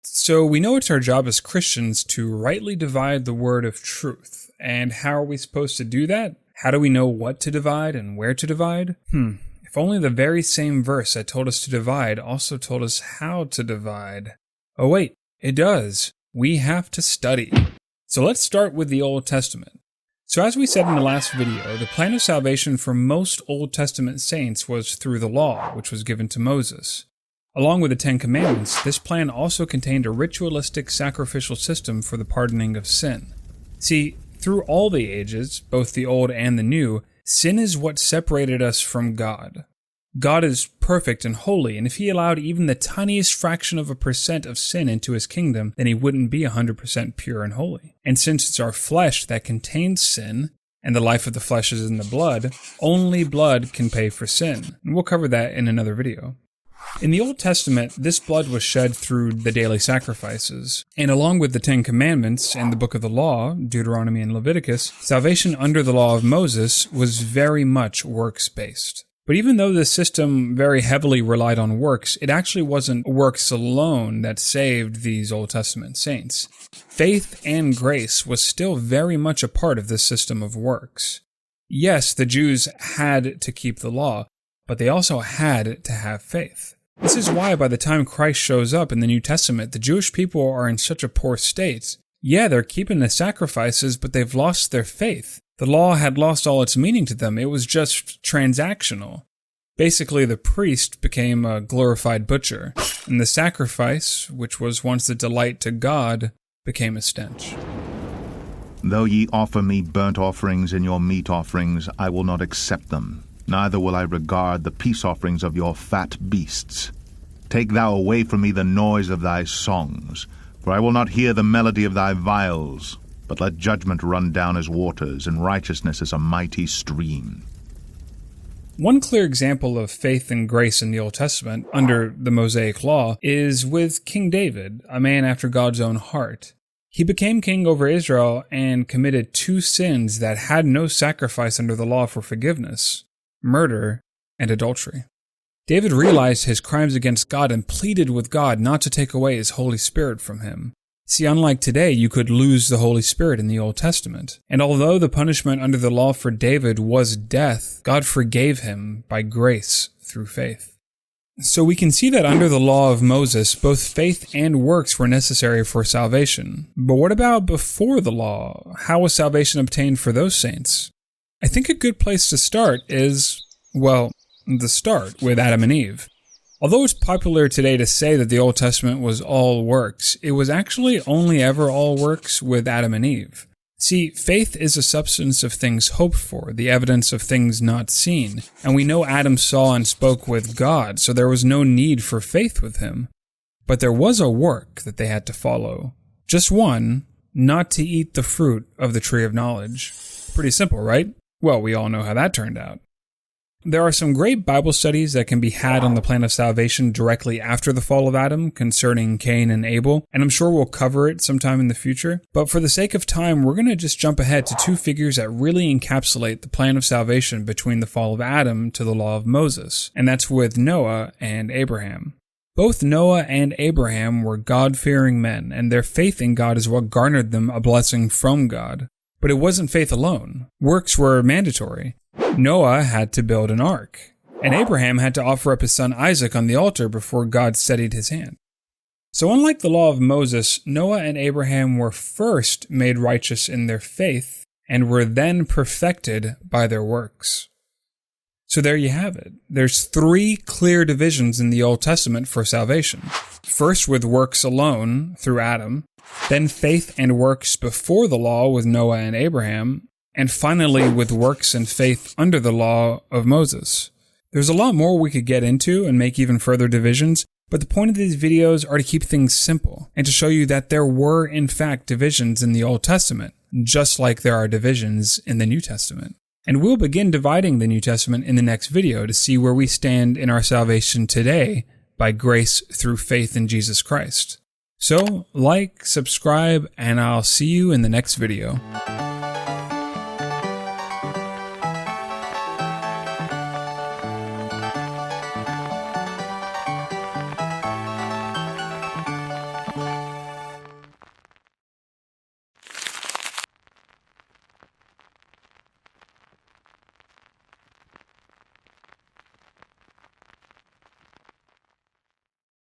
So we know it's our job as Christians to rightly divide the word of truth. And how are we supposed to do that? How do we know what to divide and where to divide? If only the very same verse that told us to divide also told us how to divide. Oh wait, it does. We have to study. So let's start with the Old Testament. So as we said in the last video, the plan of salvation for most Old Testament saints was through the law, which was given to Moses. Along with the Ten Commandments, this plan also contained a ritualistic sacrificial system for the pardoning of sin. See, through all the ages, both the Old and the New, sin is what separated us from God. God is perfect and holy, and if he allowed even the tiniest fraction of a percent of sin into his kingdom, then he wouldn't be 100% pure and holy. And since it's our flesh that contains sin, and the life of the flesh is in the blood, only blood can pay for sin. And we'll cover that in another video. In the Old Testament, this blood was shed through the daily sacrifices, and along with the Ten Commandments and the Book of the Law, Deuteronomy and Leviticus, salvation under the law of Moses was very much works-based. But even though this system very heavily relied on works, it actually wasn't works alone that saved these Old Testament saints. Faith and grace was still very much a part of this system of works. Yes, the Jews had to keep the law, but they also had to have faith. This is why by the time Christ shows up in the New Testament, the Jewish people are in such a poor state. Yeah, they're keeping the sacrifices, but they've lost their faith. The law had lost all its meaning to them. It was just transactional. Basically, the priest became a glorified butcher, and the sacrifice, which was once a delight to God, became a stench. Though ye offer me burnt offerings and your meat offerings, I will not accept them. Neither will I regard the peace offerings of your fat beasts. Take thou away from me the noise of thy songs, for I will not hear the melody of thy viols. But let judgment run down as waters, and righteousness as a mighty stream. One clear example of faith and grace in the Old Testament, under the Mosaic Law, is with King David, a man after God's own heart. He became king over Israel and committed 2 sins that had no sacrifice under the law for forgiveness: murder and adultery. David realized his crimes against God and pleaded with God not to take away his Holy Spirit from him. See, unlike today, you could lose the Holy Spirit in the Old Testament. And although the punishment under the law for David was death, God forgave him by grace through faith. So we can see that under the law of Moses, both faith and works were necessary for salvation. But what about before the law? How was salvation obtained for those saints? I think a good place to start is, well, the start with Adam and Eve. Although it's popular today to say that the Old Testament was all works, it was actually only ever all works with Adam and Eve. See, faith is a substance of things hoped for, the evidence of things not seen. And we know Adam saw and spoke with God, so there was no need for faith with him. But there was a work that they had to follow. Just one: not to eat the fruit of the tree of knowledge. Pretty simple, right? Well, we all know how that turned out. There are some great Bible studies that can be had on the plan of salvation directly after the fall of Adam concerning Cain and Abel, and I'm sure we'll cover it sometime in the future. But for the sake of time, we're going to just jump ahead to 2 figures that really encapsulate the plan of salvation between the fall of Adam to the law of Moses, and that's with Noah and Abraham. Both Noah and Abraham were God-fearing men, and their faith in God is what garnered them a blessing from God. But it wasn't faith alone. Works were mandatory. Noah had to build an ark, and Abraham had to offer up his son Isaac on the altar before God steadied his hand. So unlike the law of Moses, Noah and Abraham were first made righteous in their faith and were then perfected by their works. So there you have it. There's 3 clear divisions in the Old Testament for salvation. First with works alone through Adam, then faith and works before the law with Noah and Abraham, and finally with works and faith under the law of Moses. There's a lot more we could get into and make even further divisions, but the point of these videos are to keep things simple and to show you that there were in fact divisions in the Old Testament, just like there are divisions in the New Testament. And we'll begin dividing the New Testament in the next video to see where we stand in our salvation today by grace through faith in Jesus Christ. So, like, subscribe, and I'll see you in the next video.